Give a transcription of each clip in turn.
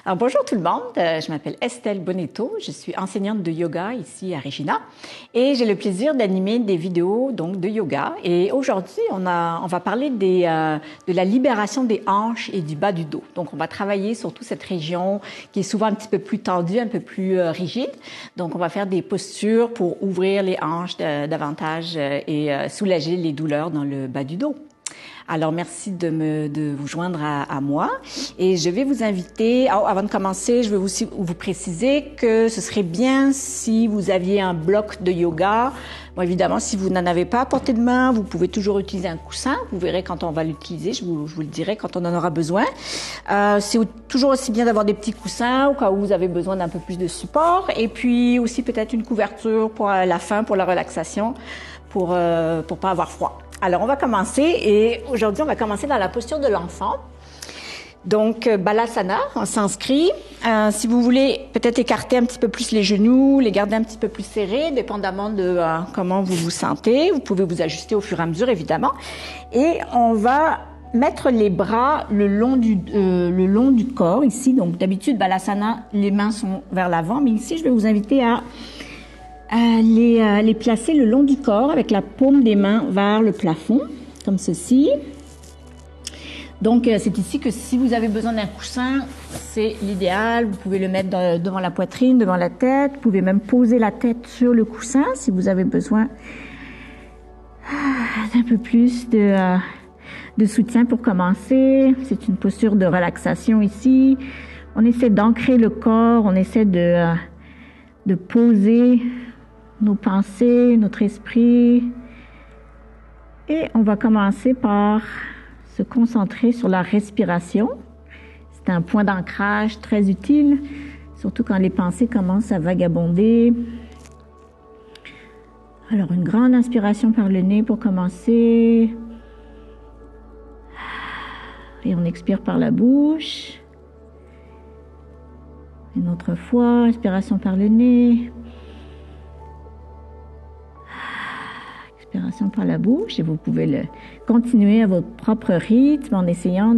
Alors, bonjour tout le monde, je m'appelle Estelle Bonetto, je suis enseignante de yoga ici à Regina et j'ai le plaisir d'animer des vidéos donc de yoga. Et aujourd'hui, on va parler de la libération des hanches et du bas du dos. Donc, on va travailler sur toute cette région qui est souvent un petit peu plus tendue, un peu plus rigide. Donc, on va faire des postures pour ouvrir les hanches davantage et soulager les douleurs dans le bas du dos. Alors, merci de vous joindre à moi et je vais vous inviter, avant de commencer, je vais aussi vous préciser que ce serait bien si vous aviez un bloc de yoga. Bon, évidemment, si vous n'en avez pas à portée de main, vous pouvez toujours utiliser un coussin. Vous verrez quand on va l'utiliser, je vous le dirai quand on en aura besoin. C'est toujours aussi bien d'avoir des petits coussins au cas où vous avez besoin d'un peu plus de support et puis aussi peut-être une couverture pour la fin, pour la relaxation, pour pas avoir froid. Alors, on va commencer et aujourd'hui, on va commencer dans la posture de l'enfant. Donc, Balasana en sanskrit. Si vous voulez peut-être écarter un petit peu plus les genoux, les garder un petit peu plus serrés, dépendamment de comment vous vous sentez. Vous pouvez vous ajuster au fur et à mesure, évidemment. Et on va mettre les bras le long du corps, ici. Donc, d'habitude, Balasana, les mains sont vers l'avant. Mais ici, je vais vous inviter à les placer le long du corps avec la paume des mains vers le plafond, comme ceci. Donc, c'est ici que si vous avez besoin d'un coussin, c'est l'idéal. Vous pouvez le mettre devant la poitrine, devant la tête. Vous pouvez même poser la tête sur le coussin si vous avez besoin d'un peu plus de soutien pour commencer. C'est une posture de relaxation ici. On essaie d'ancrer le corps, on essaie de poser nos pensées, notre esprit. Et on va commencer par se concentrer sur la respiration. C'est un point d'ancrage très utile, surtout quand les pensées commencent à vagabonder. Alors, une grande inspiration par le nez pour commencer. Et on expire par la bouche. Une autre fois, inspiration par le nez. Inspiration par la bouche et vous pouvez le continuer à votre propre rythme en essayant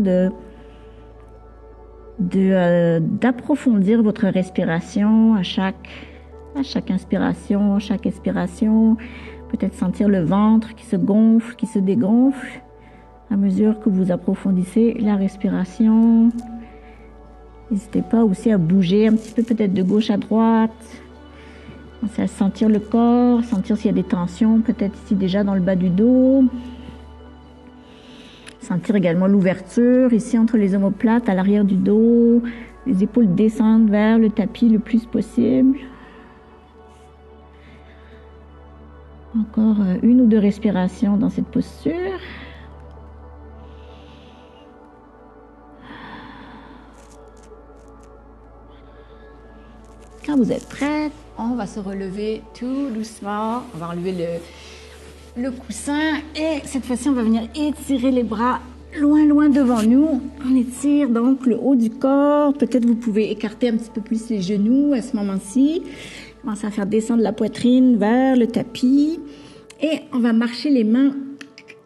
d'approfondir votre respiration à chaque inspiration, chaque expiration. Peut-être sentir le ventre qui se gonfle, qui se dégonfle à mesure que vous approfondissez la respiration. N'hésitez pas aussi à bouger un petit peu, peut-être de gauche à droite. Pensez à sentir le corps, sentir s'il y a des tensions, peut-être ici déjà dans le bas du dos. Sentir également l'ouverture ici entre les omoplates, à l'arrière du dos. Les épaules descendent vers le tapis le plus possible. Encore une ou deux respirations dans cette posture. Quand vous êtes prête, on va se relever tout doucement. On va enlever le coussin et cette fois-ci, on va venir étirer les bras loin devant nous. On étire donc le haut du corps. Peut-être vous pouvez écarter un petit peu plus les genoux à ce moment-ci. Commencez à faire descendre la poitrine vers le tapis. Et on va marcher les mains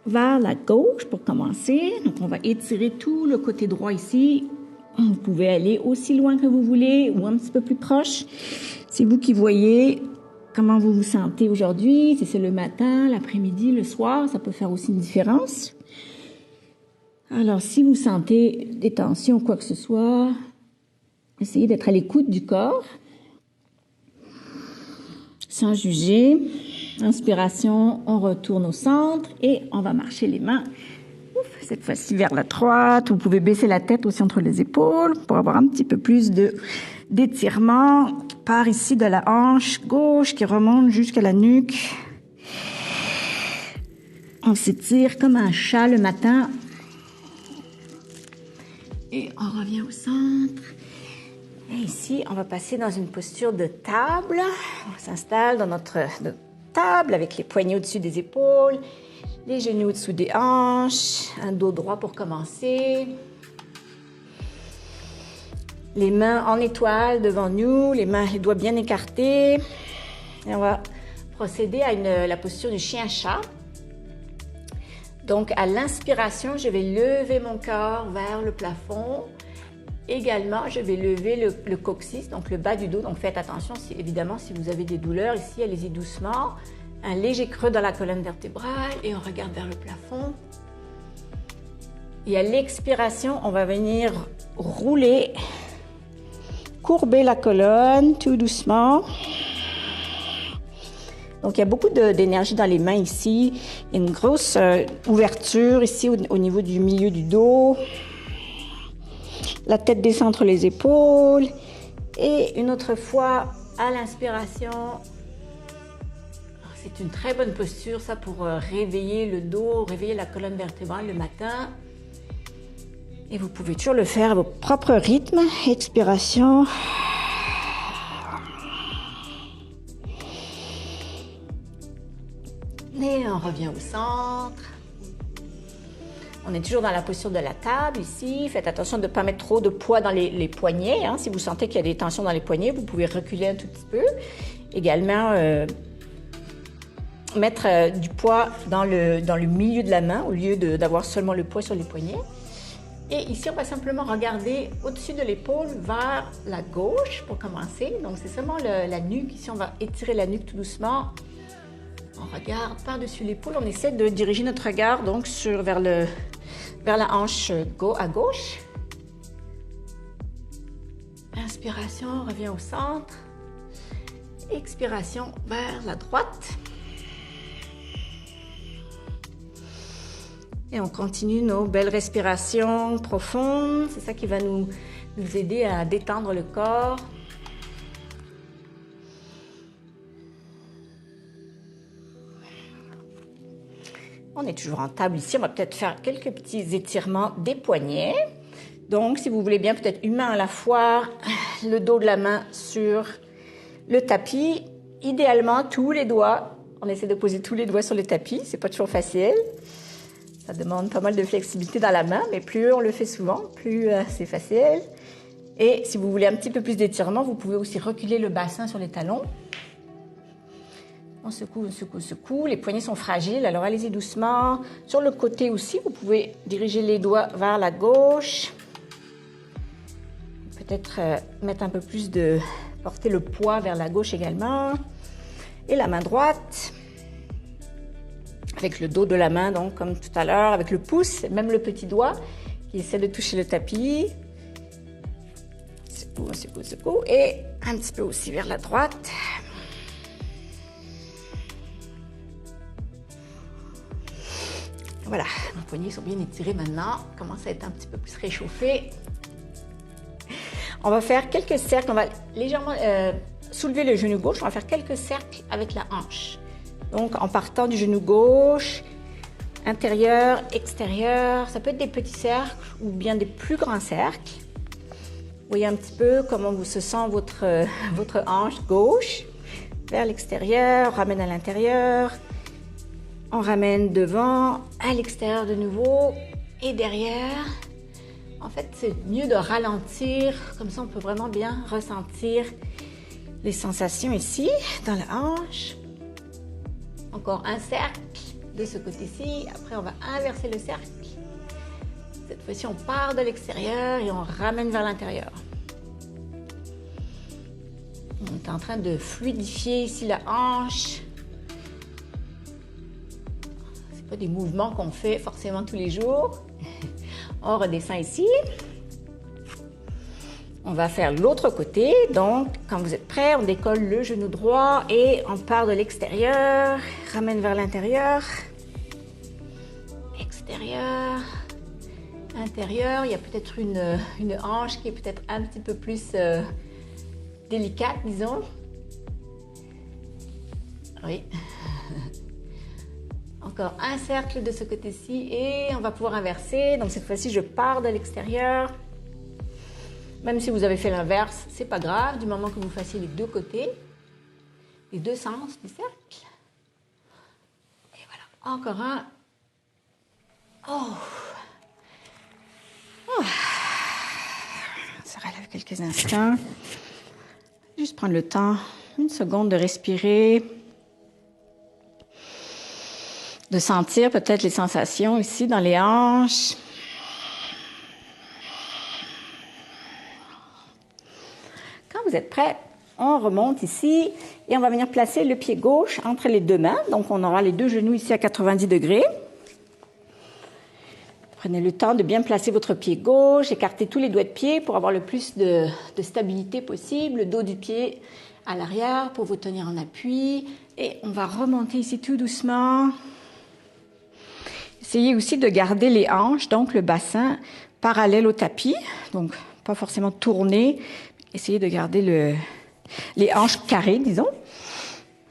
vers la gauche pour commencer. Donc, on va étirer tout le côté droit ici. Vous pouvez aller aussi loin que vous voulez ou un petit peu plus proche. C'est vous qui voyez comment vous vous sentez aujourd'hui. Si c'est le matin, l'après-midi, le soir, ça peut faire aussi une différence. Alors, si vous sentez des tensions ou quoi que ce soit, essayez d'être à l'écoute du corps, sans juger. Inspiration, on retourne au centre et on va marcher les mains. Cette fois-ci vers la droite. Vous pouvez baisser la tête aussi entre les épaules pour avoir un petit peu plus d'étirement. Par ici de la hanche gauche qui remonte jusqu'à la nuque. On s'étire comme un chat le matin. Et on revient au centre. Et ici, on va passer dans une posture de table. On s'installe dans notre table avec les poignets au-dessus des épaules. Les genoux au-dessous des hanches, un dos droit pour commencer. Les mains en étoile devant nous, les doigts bien écartés. Et on va procéder à la posture du chien-chat. Donc, à l'inspiration, je vais lever mon corps vers le plafond également, je vais lever le coccyx, donc le bas du dos. Donc faites attention, évidemment, si vous avez des douleurs ici, allez-y doucement. Un léger creux dans la colonne vertébrale et on regarde vers le plafond. Et à l'expiration, on va venir rouler, courber la colonne tout doucement. Donc, il y a beaucoup d'énergie dans les mains ici. Une grosse ouverture ici au niveau du milieu du dos. La tête descend entre les épaules. Et une autre fois, à l'inspiration. C'est une très bonne posture, ça, pour réveiller le dos, réveiller la colonne vertébrale le matin. Et vous pouvez toujours le faire à votre propre rythme. Expiration. Et on revient au centre. On est toujours dans la posture de la table ici. Faites attention de ne pas mettre trop de poids dans les poignets. Hein. Si vous sentez qu'il y a des tensions dans les poignets, vous pouvez reculer un tout petit peu. Également, mettre du poids dans le milieu de la main au lieu d'avoir seulement le poids sur les poignets. Et ici, on va simplement regarder au-dessus de l'épaule vers la gauche pour commencer. Donc, c'est seulement la nuque. Ici, on va étirer la nuque tout doucement. On regarde par-dessus l'épaule. On essaie de diriger notre regard donc vers la hanche à gauche. Inspiration, on revient au centre. Expiration vers la droite. Et on continue nos belles respirations profondes. C'est ça qui va nous aider à détendre le corps. On est toujours en table ici. On va peut-être faire quelques petits étirements des poignets. Donc, si vous voulez bien, peut-être une main à la fois, le dos de la main sur le tapis. Idéalement, tous les doigts. On essaie de poser tous les doigts sur le tapis. C'est pas toujours facile. Ça demande pas mal de flexibilité dans la main, mais plus on le fait souvent, plus c'est facile. Et si vous voulez un petit peu plus d'étirement, vous pouvez aussi reculer le bassin sur les talons. On secoue, on secoue, on secoue. Les poignets sont fragiles, alors allez-y doucement. Sur le côté aussi, vous pouvez diriger les doigts vers la gauche. Peut-être mettre un peu plus porter le poids vers la gauche également. Et la main droite. Avec le dos de la main, donc comme tout à l'heure, avec le pouce, même le petit doigt qui essaie de toucher le tapis. Secoue, secoue, secoue. Et un petit peu aussi vers la droite. Voilà, mes poignets sont bien étirés maintenant. Commence à être un petit peu plus réchauffé. On va faire quelques cercles. On va légèrement soulever le genou gauche. On va faire quelques cercles avec la hanche. Donc, en partant du genou gauche, intérieur, extérieur. Ça peut être des petits cercles ou bien des plus grands cercles. Vous voyez un petit peu comment vous se sent votre hanche gauche. Vers l'extérieur, ramène à l'intérieur. On ramène devant, à l'extérieur de nouveau et derrière. En fait, c'est mieux de ralentir. Comme ça, on peut vraiment bien ressentir les sensations ici, dans la hanche. Encore un cercle de ce côté-ci. Après, on va inverser le cercle. Cette fois-ci, on part de l'extérieur et on ramène vers l'intérieur. On est en train de fluidifier ici la hanche. Ce pas des mouvements qu'on fait forcément tous les jours. On redescend ici. On va faire l'autre côté. Donc, quand vous êtes prêts, on décolle le genou droit et on part de l'extérieur. Ramène vers l'intérieur. Extérieur. Intérieur. Il y a peut-être une hanche qui est peut-être un petit peu plus délicate, disons. Oui. Encore un cercle de ce côté-ci et on va pouvoir inverser. Donc cette fois-ci, je pars de l'extérieur. Même si vous avez fait l'inverse, c'est pas grave, du moment que vous fassiez les deux côtés, les deux sens du cercle. Et voilà, encore un. Oh. Oh. On se relève quelques instants. Juste prendre le temps, une seconde de respirer. De sentir peut-être les sensations ici dans les hanches. vous êtes prêts? On remonte ici et on va venir placer le pied gauche entre les deux mains. Donc, on aura les deux genoux ici à 90 degrés. Prenez le temps de bien placer votre pied gauche, écartez tous les doigts de pied pour avoir le plus de stabilité possible, le dos du pied à l'arrière pour vous tenir en appui. Et on va remonter ici tout doucement. Essayez aussi de garder les hanches, donc le bassin parallèle au tapis. Donc, pas forcément tourner. Essayez de garder les hanches carrées, disons.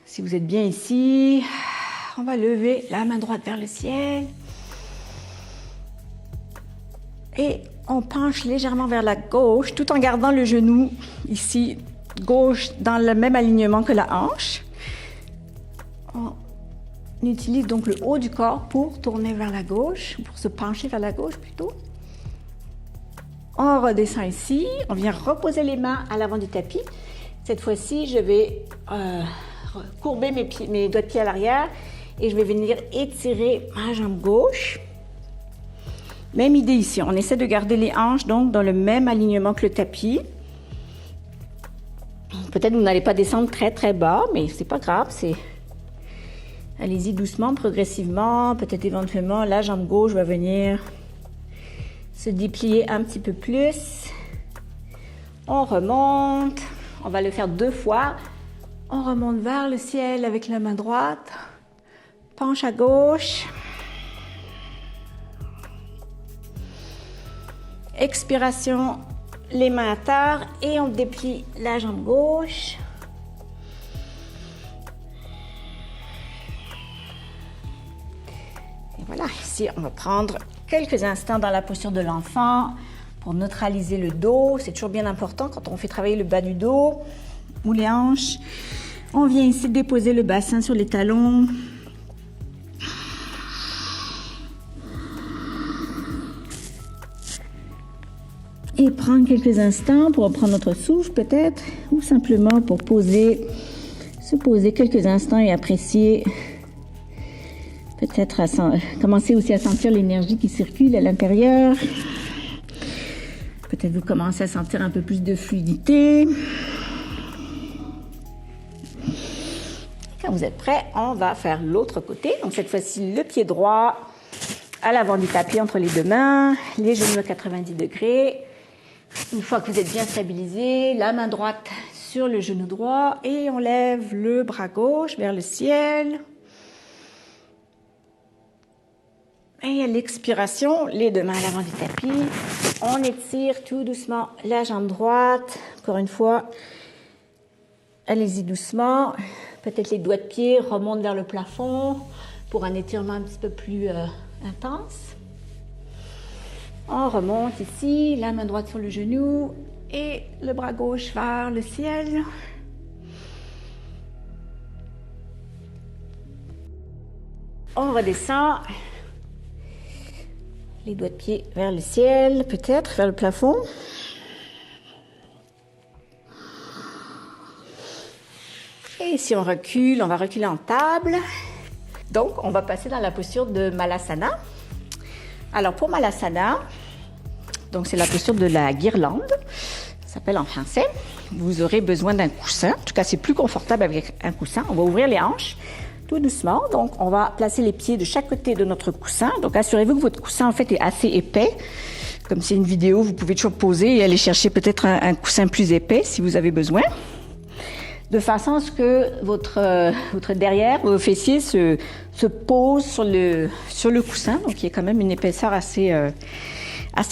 Si vous êtes bien ici, on va lever la main droite vers le ciel. Et on penche légèrement vers la gauche, tout en gardant le genou ici, gauche, dans le même alignement que la hanche. On utilise donc le haut du corps pour tourner vers la gauche, pour se pencher vers la gauche plutôt. On redescend ici, on vient reposer les mains à l'avant du tapis. Cette fois-ci, je vais courber mes doigts de pied à l'arrière et je vais venir étirer ma jambe gauche. Même idée ici, on essaie de garder les hanches donc dans le même alignement que le tapis. Peut-être vous n'allez pas descendre très très bas, mais c'est pas grave, allez-y doucement, progressivement, peut-être éventuellement la jambe gauche va venir se déplier un petit peu plus. On remonte, on va le faire 2 fois. On remonte vers le ciel avec la main droite, penche à gauche. Expiration, les mains à terre et on déplie la jambe gauche. Et voilà, ici on va prendre quelques instants dans la posture de l'enfant pour neutraliser le dos. C'est toujours bien important quand on fait travailler le bas du dos ou les hanches. On vient ici déposer le bassin sur les talons. Et prendre quelques instants pour reprendre notre souffle peut-être, ou simplement pour se poser quelques instants et apprécier, peut-être commencer aussi à sentir l'énergie qui circule à l'intérieur. Peut-être vous commencez à sentir un peu plus de fluidité. Quand vous êtes prêts, on va faire l'autre côté. Donc cette fois-ci, le pied droit à l'avant du tapis entre les deux mains, les genoux à 90 degrés. Une fois que vous êtes bien stabilisé, la main droite sur le genou droit et on lève le bras gauche vers le ciel. Et à l'expiration, les deux mains à l'avant du tapis. On étire tout doucement la jambe droite. Encore une fois, allez-y doucement. Peut-être les doigts de pied remontent vers le plafond pour un étirement un petit peu plus intense. On remonte ici, la main droite sur le genou et le bras gauche vers le ciel. On redescend, les doigts de pied vers le ciel, peut-être vers le plafond. Et si on recule, on va reculer en table. Donc, on va passer dans la posture de Malasana. Alors, pour Malasana, donc c'est la posture de la guirlande, ça s'appelle en français. Vous aurez besoin d'un coussin. En tout cas, c'est plus confortable avec un coussin. On va ouvrir les hanches tout doucement. Donc, on va placer les pieds de chaque côté de notre coussin. Donc, assurez-vous que votre coussin, en fait, est assez épais. Comme c'est une vidéo, vous pouvez toujours poser et aller chercher peut-être un coussin plus épais si vous avez besoin. De façon à ce que votre derrière, vos fessiers se posent sur le coussin. Donc, il y a quand même une épaisseur assez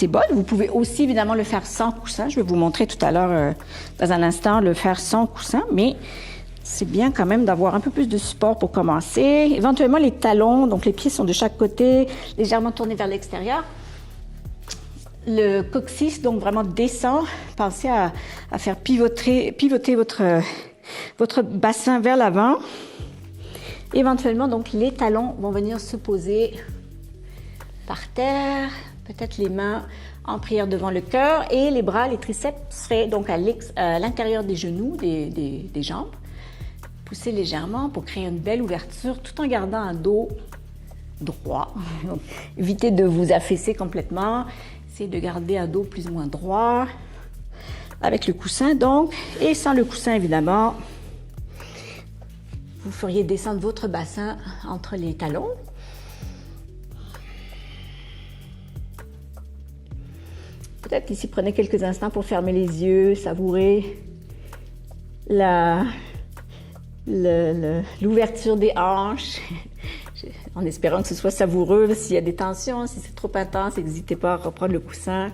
bonne. Vous pouvez aussi, évidemment, le faire sans coussin. Je vais vous montrer tout à l'heure, dans un instant, le faire sans coussin. Mais c'est bien quand même d'avoir un peu plus de support pour commencer. Éventuellement, les talons, donc les pieds sont de chaque côté, légèrement tournés vers l'extérieur. Le coccyx, donc, vraiment descend. Pensez à faire pivoter votre bassin vers l'avant. Éventuellement, donc, les talons vont venir se poser par terre, peut-être les mains en prière devant le cœur et les bras, les triceps seraient donc à l'intérieur des genoux, des jambes. Poussez légèrement pour créer une belle ouverture tout en gardant un dos droit. Donc, évitez de vous affaisser complètement. Essayez de garder un dos plus ou moins droit. avec le coussin donc, et sans le coussin évidemment, vous feriez descendre votre bassin entre les talons. Peut-être ici, prenez quelques instants pour fermer les yeux, savourer l'ouverture des hanches, en espérant que ce soit savoureux. S'il y a des tensions, si c'est trop intense, n'hésitez pas à reprendre le coussin.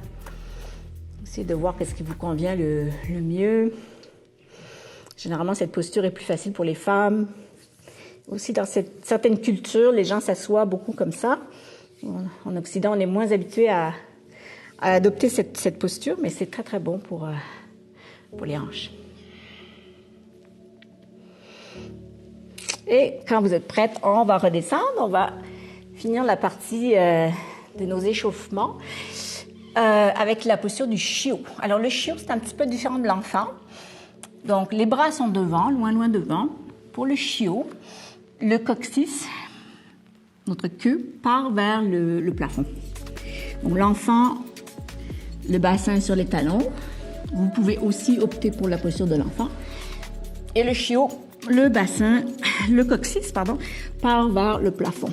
Essayez de voir ce qui vous convient le mieux. Généralement, cette posture est plus facile pour les femmes. Aussi, dans certaines cultures, les gens s'assoient beaucoup comme ça. En Occident, on est moins habitué à adopter cette posture, mais c'est très, très bon pour les hanches. Et quand vous êtes prête, on va redescendre. On va finir la partie de nos échauffements avec la posture du chiot. Alors, le chiot, c'est un petit peu différent de l'enfant. Donc, les bras sont devant, loin devant. Pour le chiot, le coccyx, notre queue, part vers le plafond. Donc, l'enfant, le bassin sur les talons. Vous pouvez aussi opter pour la posture de l'enfant. Et le chiot, le coccyx, part vers le plafond.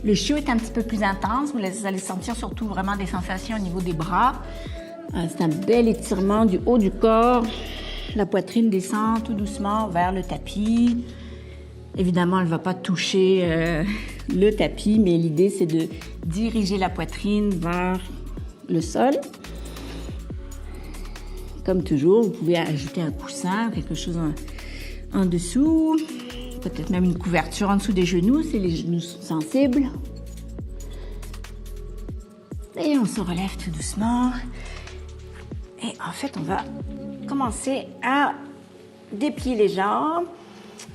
Le chiot est un petit peu plus intense. Vous allez sentir surtout vraiment des sensations au niveau des bras. C'est un bel étirement du haut du corps. La poitrine descend tout doucement vers le tapis. Évidemment, elle ne va pas toucher le tapis, mais l'idée, c'est de diriger la poitrine vers le sol. Comme toujours, vous pouvez ajouter un coussin, quelque chose en dessous. Peut-être même une couverture en dessous des genoux, si les genoux sont sensibles. Et on se relève tout doucement. Et en fait, on va commencer à déplier les jambes.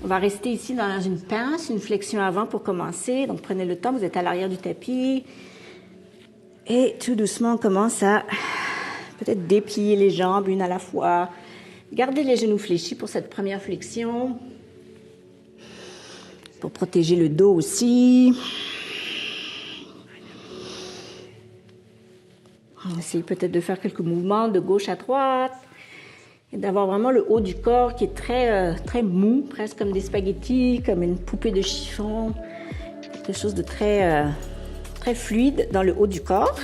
On va rester ici dans une pince, une flexion avant pour commencer. Donc, prenez le temps, vous êtes à l'arrière du tapis. Et tout doucement, on commence à peut-être déplier les jambes une à la fois. Gardez les genoux fléchis pour cette première flexion. Pour protéger le dos aussi. On va essayer peut-être de faire quelques mouvements de gauche à droite. Et d'avoir vraiment le haut du corps qui est très mou, presque comme des spaghettis, comme une poupée de chiffon. Quelque chose de très fluide dans le haut du corps.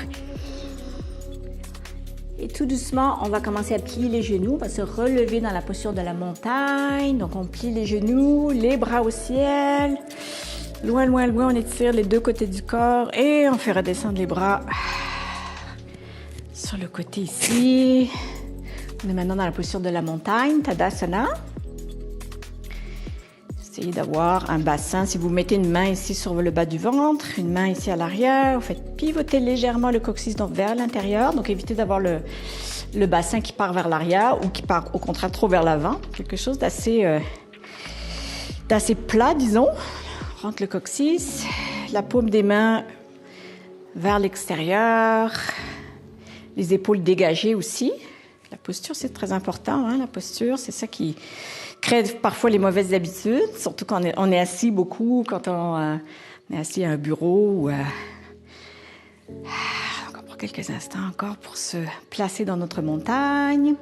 Et tout doucement, on va commencer à plier les genoux. On va se relever dans la posture de la montagne. Donc, on plie les genoux, les bras au ciel. Loin, on étire les deux côtés du corps. Et on fait redescendre les bras sur le côté ici. On est maintenant dans la posture de la montagne, Tadasana. Essayez d'avoir un bassin. Si vous mettez une main ici sur le bas du ventre, une main ici à l'arrière, vous faites pivoter légèrement le coccyx donc vers l'intérieur. Donc, évitez d'avoir le bassin qui part vers l'arrière ou qui part au contraire trop vers l'avant. Quelque chose d'assez plat, disons. On rentre le coccyx, la paume des mains vers l'extérieur, les épaules dégagées aussi. La posture, c'est très important. La posture, c'est ça qui crée parfois les mauvaises habitudes, surtout quand on est assis beaucoup, quand on est assis à un bureau. Ou, encore quelques instants encore pour se placer dans notre montagne.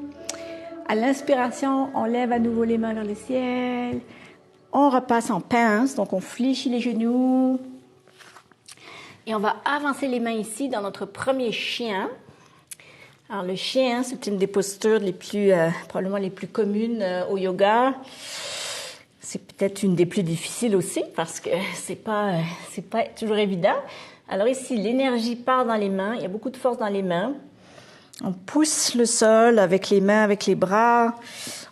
À l'inspiration, on lève à nouveau les mains vers le ciel. On repasse en pince, donc on fléchit les genoux. Et on va avancer les mains ici dans notre premier chien. Alors, le chien, c'est une des postures probablement les plus communes au yoga. C'est peut-être une des plus difficiles aussi parce que c'est pas toujours évident. Alors ici, l'énergie part dans les mains. Il y a beaucoup de force dans les mains. On pousse le sol avec les mains, avec les bras.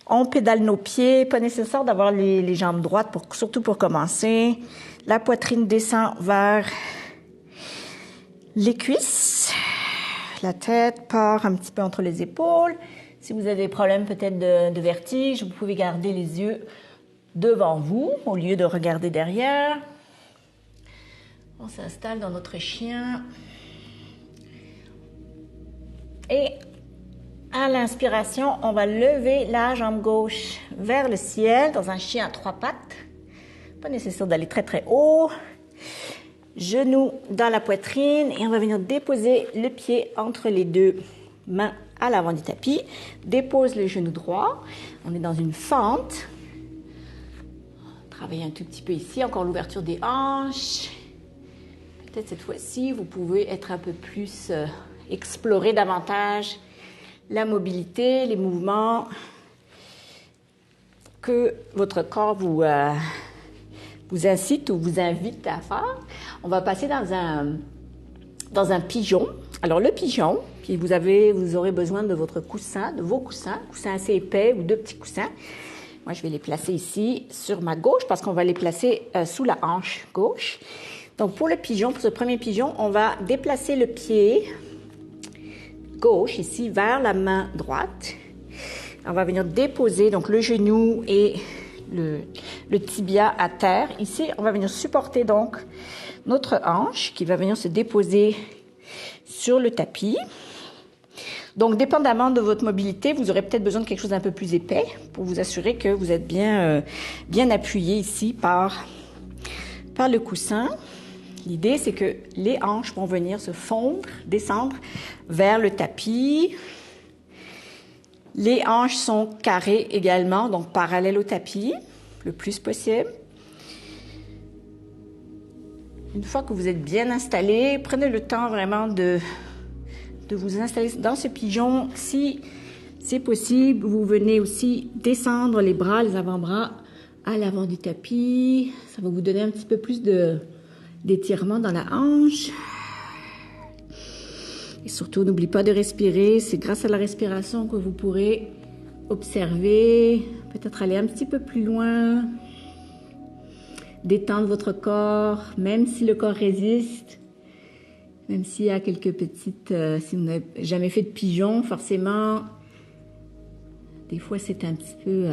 On pédale nos pieds. Pas nécessaire d'avoir les jambes droites, surtout pour commencer. La poitrine descend vers les cuisses. La tête part un petit peu entre les épaules. Si vous avez des problèmes peut-être de vertige, vous pouvez garder les yeux devant vous au lieu de regarder derrière. On s'installe dans notre chien. Et à l'inspiration, on va lever la jambe gauche vers le ciel dans un chien à 3 pattes. Pas nécessaire d'aller très très haut. Genoux dans la poitrine et on va venir déposer le pied entre les deux mains à l'avant du tapis. Dépose le genou droit. On est dans une fente. Travaillez un tout petit peu ici. Encore l'ouverture des hanches. Peut-être cette fois-ci, vous pouvez être un peu plus, explorer davantage la mobilité, les mouvements que votre corps vous incite ou vous invite à faire. On va passer dans un pigeon. Alors le pigeon, puis vous aurez besoin de votre coussin, de vos coussins assez épais ou deux petits coussins. Moi, je vais les placer ici sur ma gauche parce qu'on va les placer sous la hanche gauche. Donc, pour le pigeon, pour ce premier pigeon, on va déplacer le pied gauche ici vers la main droite. On va venir déposer donc le genou et le tibia à terre. Ici, on va venir supporter donc notre hanche qui va venir se déposer sur le tapis. Donc, dépendamment de votre mobilité, vous aurez peut-être besoin de quelque chose d'un peu plus épais pour vous assurer que vous êtes bien appuyé ici par le coussin. L'idée, c'est que les hanches vont venir se fondre, descendre vers le tapis. Les hanches sont carrées également, donc parallèles au tapis, le plus possible. Une fois que vous êtes bien installé, prenez le temps vraiment de vous installer dans ce pigeon. Si c'est possible, vous venez aussi descendre les bras, les avant-bras à l'avant du tapis. Ça va vous donner un petit peu plus d'étirement dans la hanche. Et surtout, n'oubliez pas de respirer. C'est grâce à la respiration que vous pourrez observer, peut-être aller un petit peu plus loin, détendre votre corps, même si le corps résiste, même s'il y a quelques petites... si vous n'avez jamais fait de pigeon, forcément, des fois c'est un petit peu...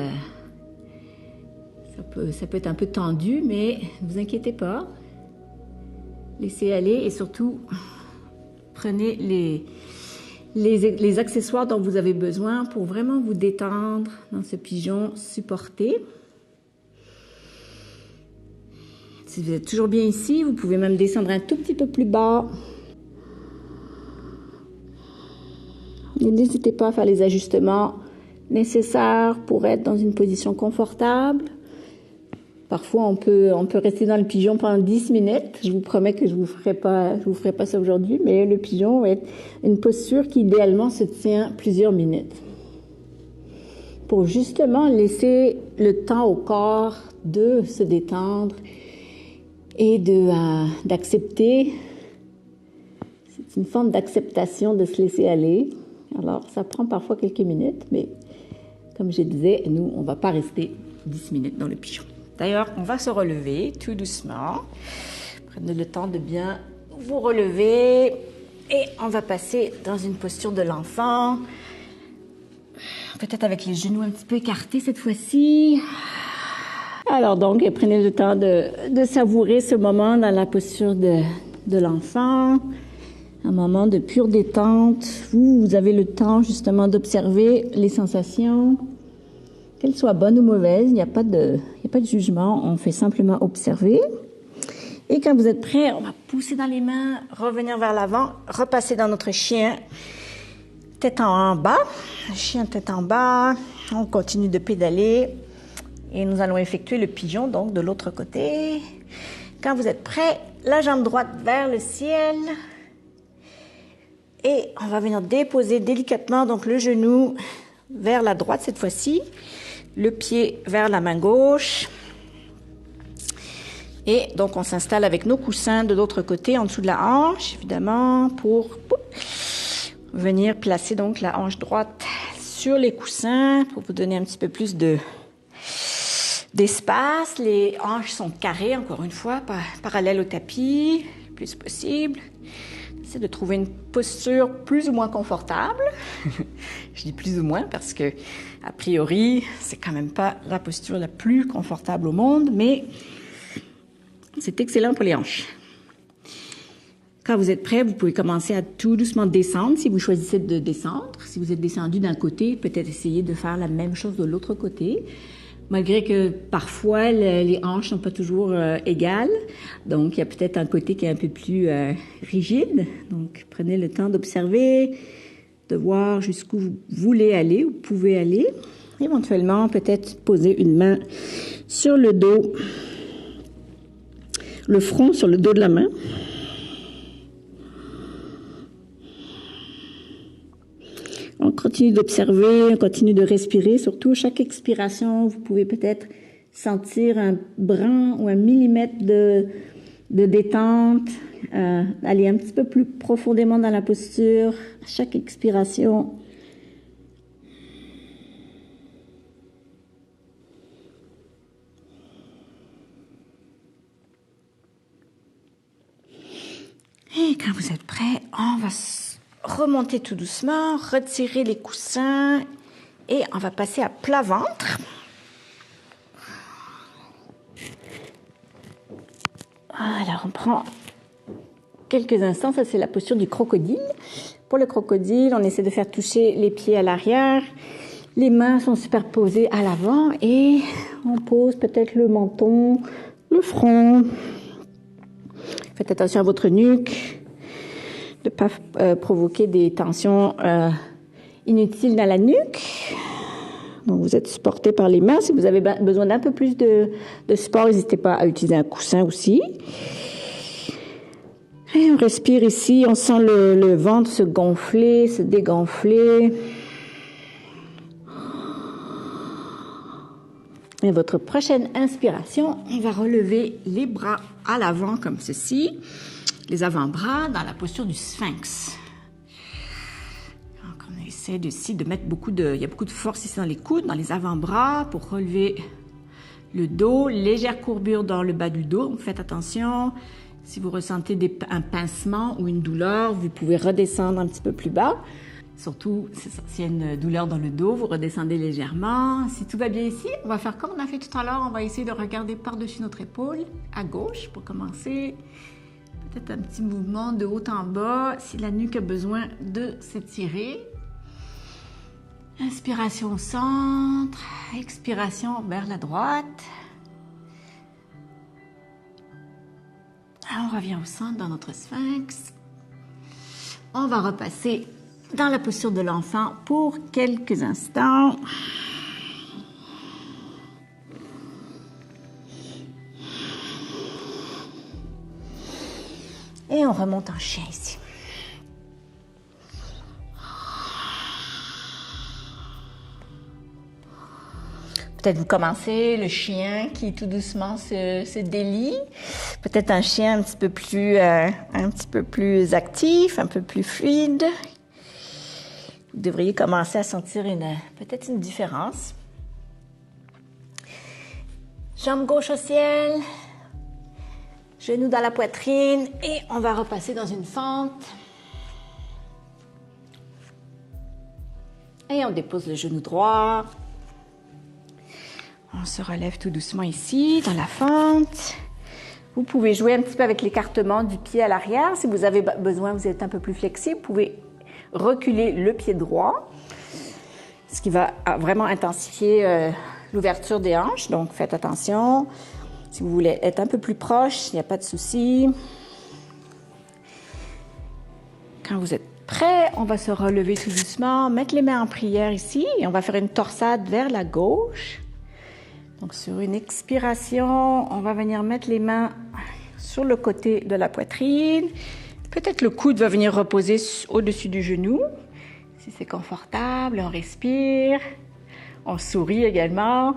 ça peut être un peu tendu, mais ne vous inquiétez pas. Laissez aller et surtout, prenez les accessoires dont vous avez besoin pour vraiment vous détendre dans ce pigeon supporté. Si vous êtes toujours bien ici, vous pouvez même descendre un tout petit peu plus bas. N'hésitez pas à faire les ajustements nécessaires pour être dans une position confortable. Parfois, on peut rester dans le pigeon pendant 10 minutes. Je vous promets que je vous ferai pas ça aujourd'hui, mais le pigeon va être une posture qui, idéalement, se tient plusieurs minutes. Pour justement laisser le temps au corps de se détendre et d'accepter. C'est une forme d'acceptation de se laisser aller. Alors, ça prend parfois quelques minutes, mais comme je disais, nous, on ne va pas rester 10 minutes dans le pigeon. D'ailleurs, on va se relever tout doucement. Prenez le temps de bien vous relever et on va passer dans une posture de l'enfant. Peut-être avec les genoux un petit peu écartés cette fois-ci. Alors donc, prenez le temps de savourer ce moment dans la posture de l'enfant. Un moment de pure détente. Vous avez le temps justement d'observer les sensations. Qu'elles soient bonnes ou mauvaises, il n'y a pas de jugement, on fait simplement observer. Et quand vous êtes prêts, on va pousser dans les mains, revenir vers l'avant, repasser dans notre chien, tête en bas, chien tête en bas, on continue de pédaler et nous allons effectuer le pigeon donc de l'autre côté. Quand vous êtes prêts, la jambe droite vers le ciel et on va venir déposer délicatement donc le genou vers la droite cette fois-ci. Le pied vers la main gauche. Et donc, on s'installe avec nos coussins de l'autre côté, en dessous de la hanche, évidemment, pour venir placer donc la hanche droite sur les coussins pour vous donner un petit peu plus d'espace. Les hanches sont carrées, encore une fois, parallèles au tapis, le plus possible. C'est de trouver une posture plus ou moins confortable. Je dis plus ou moins parce que, a priori, c'est quand même pas la posture la plus confortable au monde, mais c'est excellent pour les hanches. Quand vous êtes prêt, vous pouvez commencer à tout doucement descendre si vous choisissez de descendre. Si vous êtes descendu d'un côté, peut-être essayer de faire la même chose de l'autre côté. Malgré que parfois les hanches sont pas toujours égales, donc il y a peut-être un côté qui est un peu plus rigide. Donc prenez le temps d'observer de voir jusqu'où vous voulez aller, ou pouvez aller. Éventuellement, peut-être poser une main sur le dos, le front sur le dos de la main. On continue d'observer, on continue de respirer. Surtout, chaque expiration, vous pouvez peut-être sentir un brin ou un millimètre de détente, aller un petit peu plus profondément dans la posture. À chaque expiration, et quand vous êtes prêt, on va remonter tout doucement, retirer les coussins et on va passer à plat ventre. Alors, on prend quelques instants. Ça, c'est la posture du crocodile. Pour le crocodile, on essaie de faire toucher les pieds à l'arrière. Les mains sont superposées à l'avant et on pose peut-être le menton, le front. Faites attention à votre nuque, de ne pas provoquer des tensions inutiles dans la nuque. Donc, vous êtes supporté par les mains. Si vous avez besoin d'un peu plus de support, n'hésitez pas à utiliser un coussin aussi. Et on respire ici. On sent le ventre se gonfler, se dégonfler. Et votre prochaine inspiration, on va relever les bras à l'avant comme ceci. Les avant-bras dans la posture du sphinx. Donc, on essaie de mettre il y a beaucoup de force ici dans les coudes, dans les avant-bras pour relever le dos. Légère courbure dans le bas du dos. Donc, faites attention. Si vous ressentez un pincement ou une douleur, vous pouvez redescendre un petit peu plus bas. Surtout, s'il y a une douleur dans le dos, vous redescendez légèrement. Si tout va bien ici, on va faire comme on a fait tout à l'heure. On va essayer de regarder par-dessus notre épaule, à gauche pour commencer. Peut-être un petit mouvement de haut en bas, si la nuque a besoin de s'étirer. Inspiration au centre, expiration vers la droite. On revient au centre dans notre sphinx. On va repasser dans la posture de l'enfant pour quelques instants. Et on remonte en chien ici. Peut-être vous commencez le chien qui tout doucement se délie. Peut-être un chien un petit peu plus actif, un peu plus fluide. Vous devriez commencer à sentir peut-être une différence. Jambe gauche au ciel. Genoux dans la poitrine et on va repasser dans une fente. Et on dépose le genou droit. On se relève tout doucement ici, dans la fente. Vous pouvez jouer un petit peu avec l'écartement du pied à l'arrière. Si vous avez besoin, vous êtes un peu plus flexible, vous pouvez reculer le pied droit, ce qui va vraiment intensifier l'ouverture des hanches. Donc, faites attention. Si vous voulez être un peu plus proche, il n'y a pas de souci. Quand vous êtes prêt, on va se relever tout doucement, mettre les mains en prière ici et on va faire une torsade vers la gauche. Donc, sur une expiration, on va venir mettre les mains sur le côté de la poitrine. Peut-être le coude va venir reposer au-dessus du genou. Si c'est confortable, on respire. On sourit également.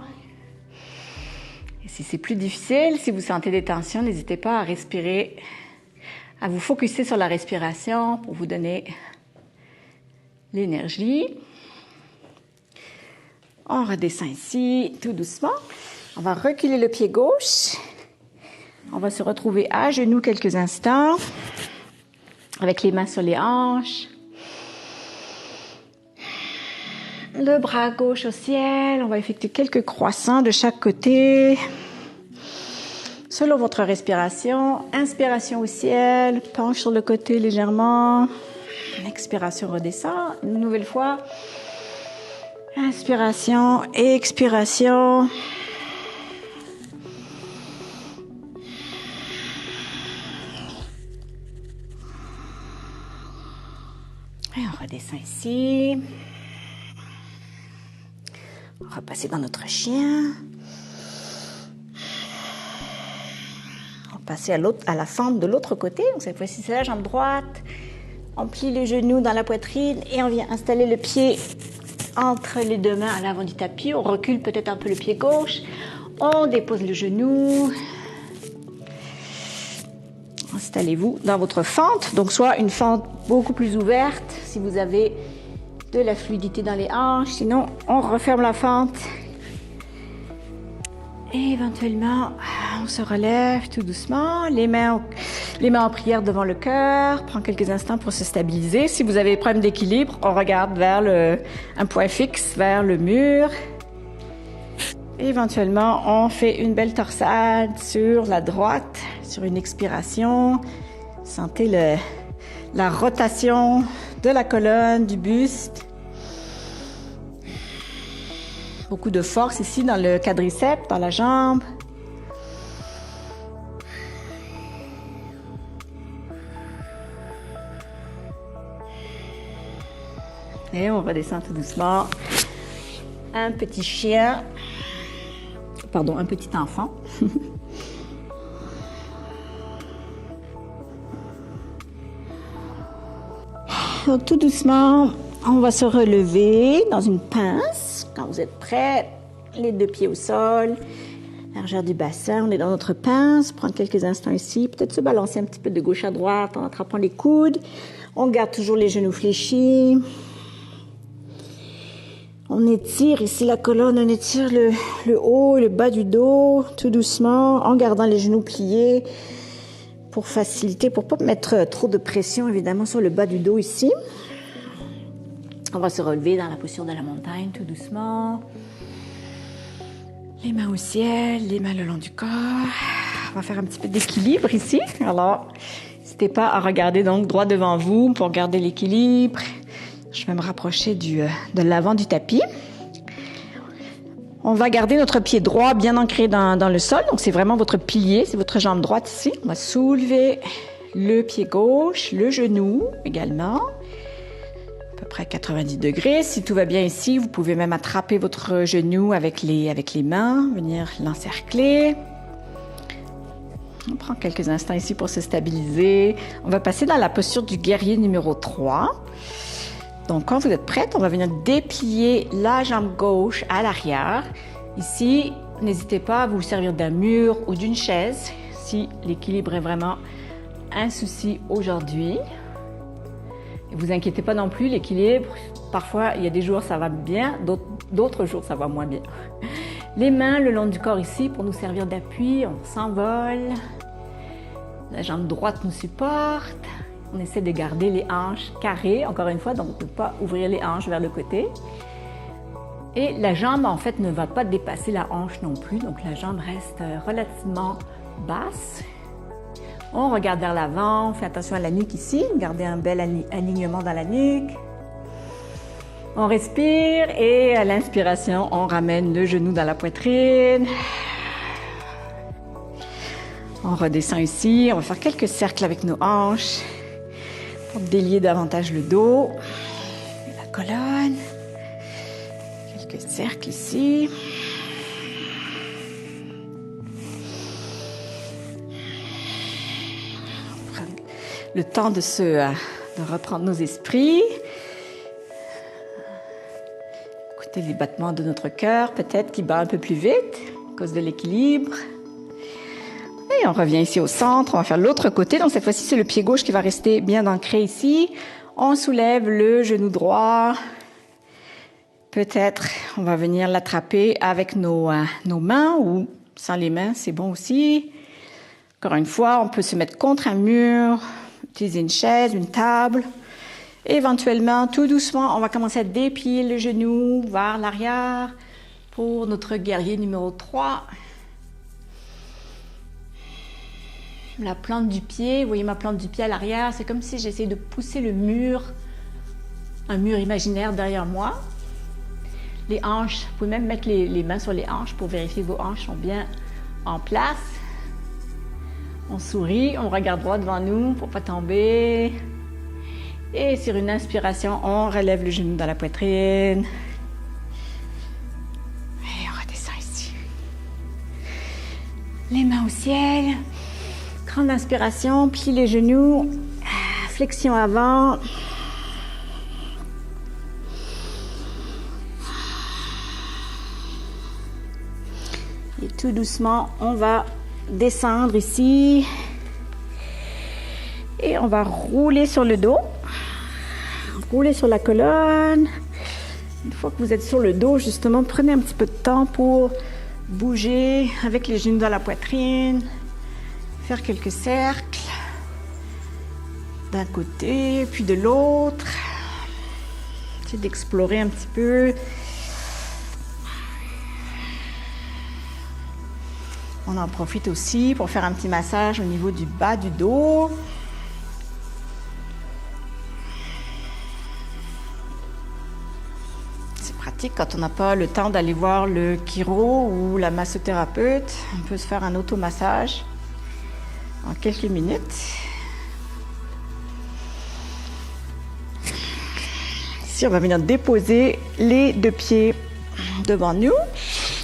Et si c'est plus difficile, si vous sentez des tensions, n'hésitez pas à respirer, à vous focusser sur la respiration pour vous donner l'énergie. On redescend ici, tout doucement. On va reculer le pied gauche. On va se retrouver à genoux quelques instants, avec les mains sur les hanches. Le bras gauche au ciel. On va effectuer quelques croissants de chaque côté. Selon votre respiration, inspiration au ciel, penche sur le côté légèrement. Expiration, redescend. Une nouvelle fois. Inspiration, expiration. Et on redescend ici. On va passer dans notre chien. On va passer à la fente de l'autre côté. Donc cette fois-ci, c'est la jambe droite. On plie le genou dans la poitrine et on vient installer le pied entre les deux mains à l'avant du tapis. On recule peut-être un peu le pied gauche. On dépose le genou. Installez-vous dans votre fente. Donc, soit une fente beaucoup plus ouverte si vous avez de la fluidité dans les hanches. Sinon, on referme la fente. Et éventuellement, on se relève tout doucement. Les mains en prière devant le cœur. Prends quelques instants pour se stabiliser. Si vous avez des problèmes d'équilibre, on regarde vers un point fixe, vers le mur. Éventuellement, on fait une belle torsade sur la droite, sur une expiration. Sentez la rotation de la colonne, du buste. Beaucoup de force ici dans le quadriceps, dans la jambe. Et on redescend tout doucement. Un petit chien. Pardon, un petit enfant. Donc, tout doucement, on va se relever dans une pince. Quand vous êtes prêts, les deux pieds au sol, largeur du bassin, on est dans notre pince. Prendre quelques instants ici, peut-être se balancer un petit peu de gauche à droite en attrapant les coudes. On garde toujours les genoux fléchis. On étire ici la colonne, on étire le haut et le bas du dos, tout doucement, en gardant les genoux pliés pour faciliter, pour pas mettre trop de pression évidemment sur le bas du dos ici. On va se relever dans la posture de la montagne, tout doucement. Les mains au ciel, les mains le long du corps. On va faire un petit peu d'équilibre ici. Alors, n'hésitez pas à regarder donc droit devant vous pour garder l'équilibre. Je vais me rapprocher de l'avant du tapis. On va garder notre pied droit bien ancré dans le sol. Donc, c'est vraiment votre pilier, c'est votre jambe droite ici. On va soulever le pied gauche, le genou également. À peu près 90 degrés. Si tout va bien ici, vous pouvez même attraper votre genou avec les mains, venir l'encercler. On prend quelques instants ici pour se stabiliser. On va passer dans la posture du guerrier numéro 3. Donc, quand vous êtes prête, on va venir déplier la jambe gauche à l'arrière. Ici, n'hésitez pas à vous servir d'un mur ou d'une chaise si l'équilibre est vraiment un souci aujourd'hui. Ne vous inquiétez pas non plus, l'équilibre, parfois, il y a des jours ça va bien, d'autres jours ça va moins bien. Les mains le long du corps ici pour nous servir d'appui, on s'envole. La jambe droite nous supporte. On essaie de garder les hanches carrées, encore une fois, donc on ne peut pas ouvrir les hanches vers le côté. Et la jambe, en fait, ne va pas dépasser la hanche non plus, donc la jambe reste relativement basse. On regarde vers l'avant, on fait attention à la nuque ici, gardez un bel alignement dans la nuque. On respire et à l'inspiration, on ramène le genou dans la poitrine. On redescend ici, on va faire quelques cercles avec nos hanches. Pour délier davantage le dos, la colonne, quelques cercles ici. On prend le temps de reprendre nos esprits. Écoutez les battements de notre cœur, peut-être qui bat un peu plus vite à cause de l'équilibre. Et on revient ici au centre, on va faire l'autre côté. Donc cette fois-ci, c'est le pied gauche qui va rester bien ancré ici. On soulève le genou droit. Peut-être on va venir l'attraper avec nos mains ou sans les mains, c'est bon aussi. Encore une fois, on peut se mettre contre un mur, utiliser une chaise, une table. Éventuellement, tout doucement, on va commencer à déplier le genou vers l'arrière pour notre guerrier numéro 3. La plante du pied, vous voyez ma plante du pied à l'arrière, c'est comme si j'essayais de pousser le mur, un mur imaginaire derrière moi. Les hanches, vous pouvez même mettre les mains sur les hanches pour vérifier que vos hanches sont bien en place. On sourit, on regarde droit devant nous pour ne pas tomber. Et sur une inspiration, on relève le genou dans la poitrine. Et on redescend ici. Les mains au ciel. Grande inspiration, plie les genoux. Flexion avant. Et tout doucement, on va descendre ici. Et on va rouler sur le dos. Rouler sur la colonne. Une fois que vous êtes sur le dos, justement, prenez un petit peu de temps pour bouger avec les genoux dans la poitrine. Faire quelques cercles. D'un côté, puis de l'autre. Essayez d'explorer un petit peu. On en profite aussi pour faire un petit massage au niveau du bas du dos. C'est pratique quand on n'a pas le temps d'aller voir le chiro ou la massothérapeute. On peut se faire un automassage en quelques minutes. Ici, on va venir déposer les deux pieds devant nous.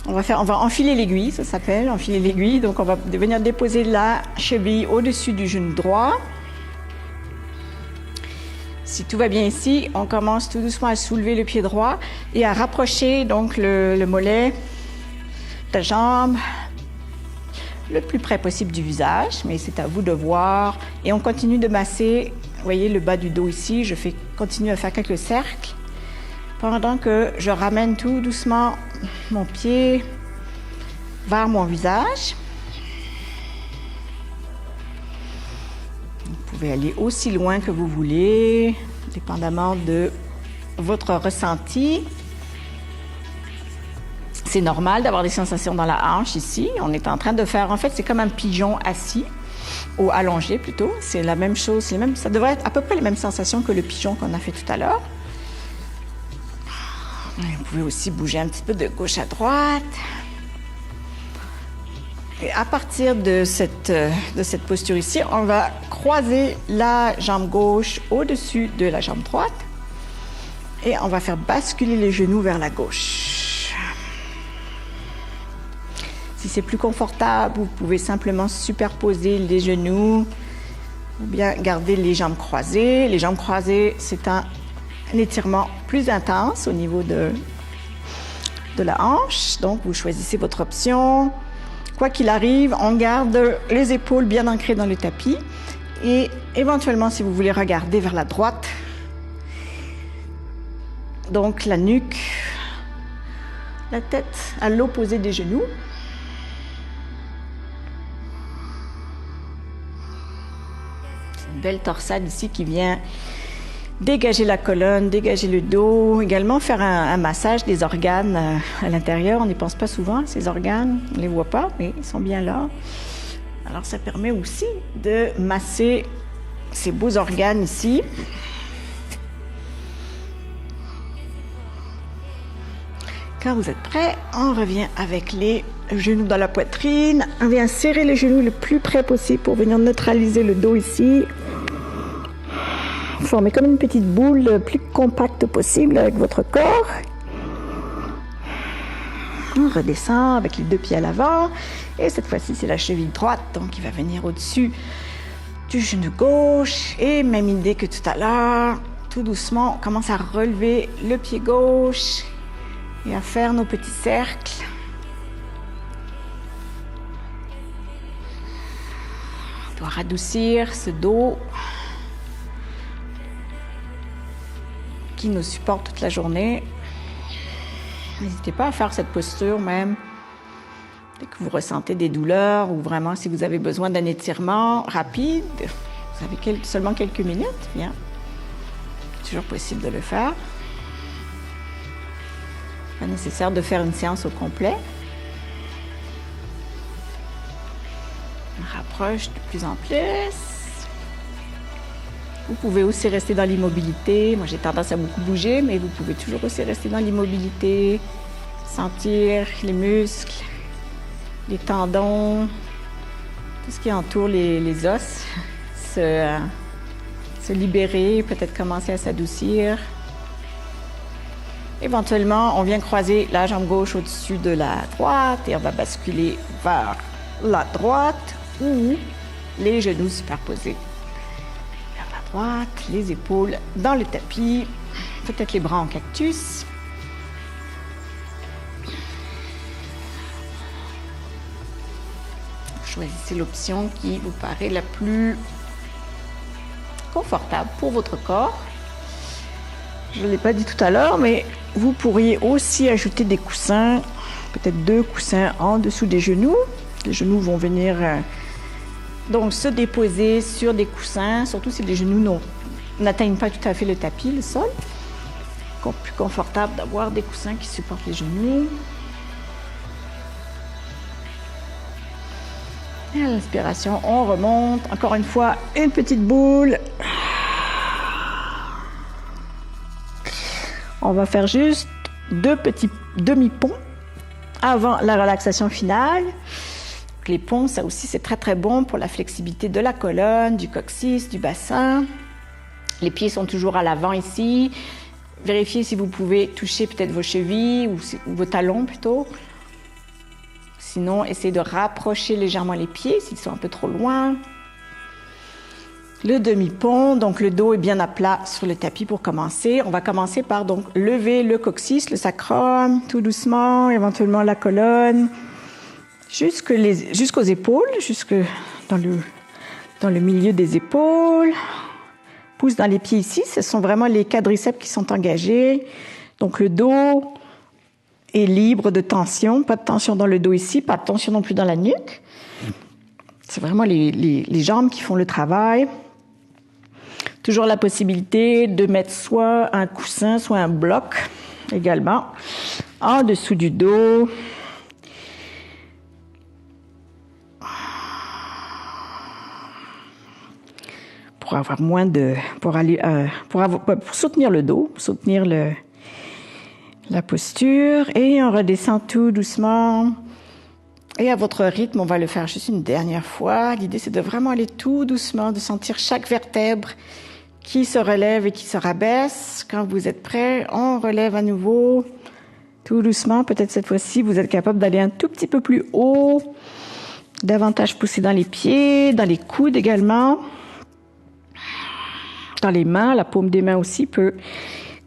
On va enfiler l'aiguille, ça s'appelle enfiler l'aiguille. Donc, on va venir déposer la cheville au-dessus du genou droit. Si tout va bien ici, on commence tout doucement à soulever le pied droit et à rapprocher donc le mollet de la jambe le plus près possible du visage. Mais c'est à vous de voir. Et on continue de masser, vous voyez le bas du dos ici. Je continue à faire quelques cercles pendant que je ramène tout doucement mon pied vers mon visage. Vous pouvez aller aussi loin que vous voulez, dépendamment de votre ressenti. C'est normal d'avoir des sensations dans la hanche ici. On est en train de faire, en fait, c'est comme un pigeon assis, ou allongé plutôt. C'est la même chose, ça devrait être à peu près les mêmes sensations que le pigeon qu'on a fait tout à l'heure. Vous pouvez aussi bouger un petit peu de gauche à droite. Et à partir de cette posture ici, on va croiser la jambe gauche au-dessus de la jambe droite. Et on va faire basculer les genoux vers la gauche. Si c'est plus confortable, vous pouvez simplement superposer les genoux ou bien garder les jambes croisées. Les jambes croisées, c'est un étirement plus intense au niveau de la hanche. Donc, vous choisissez votre option. Quoi qu'il arrive, on garde les épaules bien ancrées dans le tapis. Et éventuellement, si vous voulez regarder vers la droite, donc la nuque, la tête à l'opposé des genoux. C'est une belle torsade ici qui vient dégager la colonne, dégager le dos, également faire un massage des organes à l'intérieur. On n'y pense pas souvent, ces organes, on ne les voit pas, mais ils sont bien là. Alors ça permet aussi de masser ces beaux organes ici. Quand vous êtes prêts, on revient avec les genoux dans la poitrine. On vient serrer les genoux le plus près possible pour venir neutraliser le dos ici. Formez comme une petite boule le plus compacte possible avec votre corps. On redescend avec les deux pieds à l'avant. Et cette fois-ci, c'est la cheville droite, donc qui va venir au-dessus du genou gauche. Et même idée que tout à l'heure, tout doucement, on commence à relever le pied gauche et à faire nos petits cercles. On doit radoucir ce dos qui nous supporte toute la journée. N'hésitez pas à faire cette posture même dès que vous ressentez des douleurs ou vraiment si vous avez besoin d'un étirement rapide. Vous avez seulement quelques minutes, bien. C'est toujours possible de le faire. Pas nécessaire de faire une séance au complet. On rapproche de plus en plus. Vous pouvez aussi rester dans l'immobilité. Moi, j'ai tendance à beaucoup bouger, mais vous pouvez toujours aussi rester dans l'immobilité, sentir les muscles, les tendons, tout ce qui entoure les os se libérer, peut-être commencer à s'adoucir. Éventuellement, on vient croiser la jambe gauche au-dessus de la droite et on va basculer vers la droite ou les genoux superposés vers la droite, les épaules dans le tapis, peut-être les bras en cactus. Choisissez l'option qui vous paraît la plus confortable pour votre corps. Je ne l'ai pas dit tout à l'heure, mais vous pourriez aussi ajouter des coussins, peut-être 2 coussins en dessous des genoux. Les genoux vont venir donc se déposer sur des coussins, surtout si les genoux n'atteignent pas tout à fait le tapis, le sol. Plus confortable d'avoir des coussins qui supportent les genoux. Et à l'inspiration, on remonte. Encore une fois, une petite boule. On va faire juste 2 petits demi-ponts avant la relaxation finale. Les ponts, ça aussi, c'est très, très bon pour la flexibilité de la colonne, du coccyx, du bassin. Les pieds sont toujours à l'avant ici. Vérifiez si vous pouvez toucher peut-être vos chevilles ou vos talons plutôt. Sinon, essayez de rapprocher légèrement les pieds s'ils sont un peu trop loin. Le demi-pont, donc le dos est bien à plat sur le tapis pour commencer. On va commencer par donc lever le coccyx, le sacrum, tout doucement, éventuellement la colonne, jusqu'aux épaules, jusque dans le milieu des épaules. Pouce dans les pieds ici, ce sont vraiment les quadriceps qui sont engagés. Donc le dos est libre de tension, pas de tension dans le dos ici, pas de tension non plus dans la nuque. C'est vraiment les jambes qui font le travail. Toujours la possibilité de mettre soit un coussin, soit un bloc également en dessous du dos. Pour avoir moins de, pour soutenir le dos, pour soutenir la posture, et on redescend tout doucement. Et à votre rythme, on va le faire juste une dernière fois. L'idée, c'est de vraiment aller tout doucement, de sentir chaque vertèbre qui se relève et qui se rabaisse. Quand vous êtes prêt, on relève à nouveau, tout doucement. Peut-être cette fois-ci, vous êtes capable d'aller un tout petit peu plus haut, davantage pousser dans les pieds, dans les coudes également. Dans les mains, la paume des mains aussi peut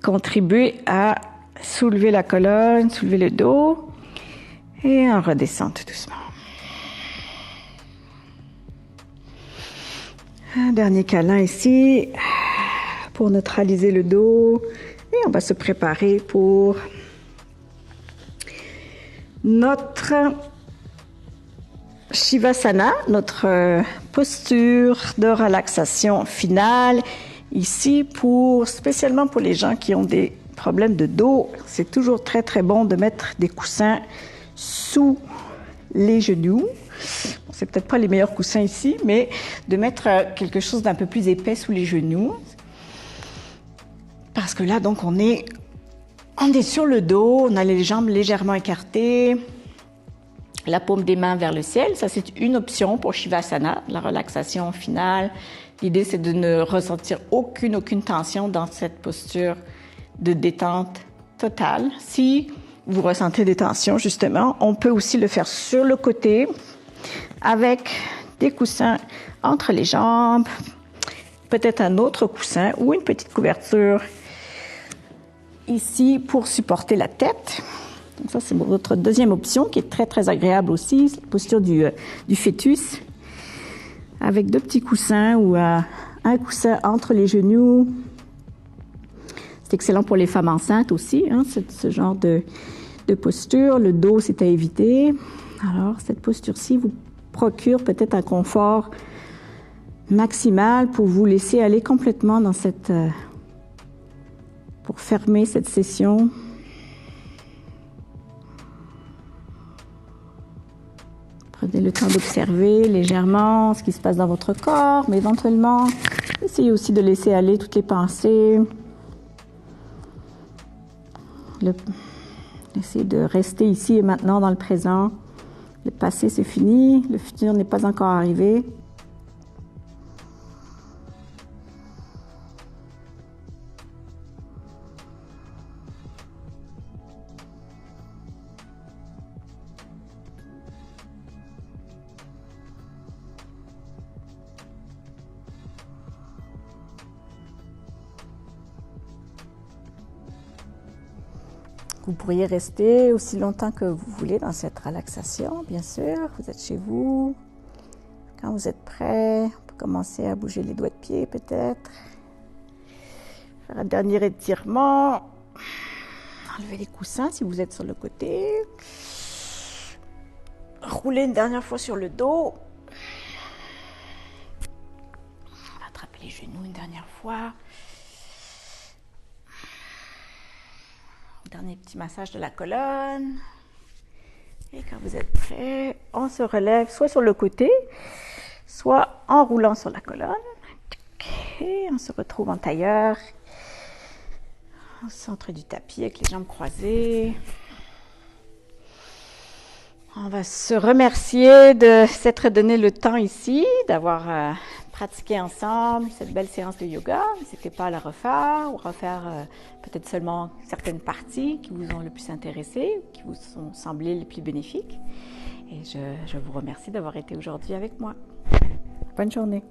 contribuer à soulever la colonne, soulever le dos. Et on redescend tout doucement. Un dernier câlin ici pour neutraliser le dos. Et on va se préparer pour notre Shavasana, notre posture de relaxation finale. Ici, spécialement pour les gens qui ont des problèmes de dos, c'est toujours très, très bon de mettre des coussins sous les genoux. C'est peut-être pas les meilleurs coussins ici, mais de mettre quelque chose d'un peu plus épais sous les genoux. Parce que là, donc, on est sur le dos, on a les jambes légèrement écartées, la paume des mains vers le ciel. Ça, c'est une option pour Shavasana, la relaxation finale. L'idée, c'est de ne ressentir aucune tension dans cette posture de détente totale. Si vous ressentez des tensions, justement, on peut aussi le faire sur le côté avec des coussins entre les jambes, peut-être un autre coussin ou une petite couverture ici pour supporter la tête. Donc ça, c'est votre deuxième option qui est très, très agréable aussi, la posture du fœtus avec 2 petits coussins ou un coussin entre les genoux. C'est excellent pour les femmes enceintes aussi, hein, ce genre de posture. Le dos, c'est à éviter. Alors, cette posture-ci vous procure peut-être un confort maximal pour vous laisser aller complètement dans pour fermer cette session. Prenez le temps d'observer légèrement ce qui se passe dans votre corps, mais éventuellement, essayez aussi de laisser aller toutes les pensées. Essayez de rester ici et maintenant dans le présent. Le passé, c'est fini. Le futur n'est pas encore arrivé. vous pourriez rester aussi longtemps que vous voulez dans cette relaxation, bien sûr. Vous êtes chez vous. Quand vous êtes prêt, on peut commencer à bouger les doigts de pied peut-être. Faire un dernier étirement. Enlevez les coussins si vous êtes sur le côté. Roulez une dernière fois sur le dos. Attrapez les genoux une dernière fois. Dernier petit massage de la colonne. Et quand vous êtes prêt, on se relève soit sur le côté, soit en roulant sur la colonne. Et on se retrouve en tailleur, au centre du tapis avec les jambes croisées. On va se remercier de s'être donné le temps ici, d'avoir pratiqué ensemble cette belle séance de yoga. N'hésitez pas à la refaire ou refaire peut-être seulement certaines parties qui vous ont le plus intéressé, qui vous sont semblées les plus bénéfiques. Et je vous remercie d'avoir été aujourd'hui avec moi. Bonne journée.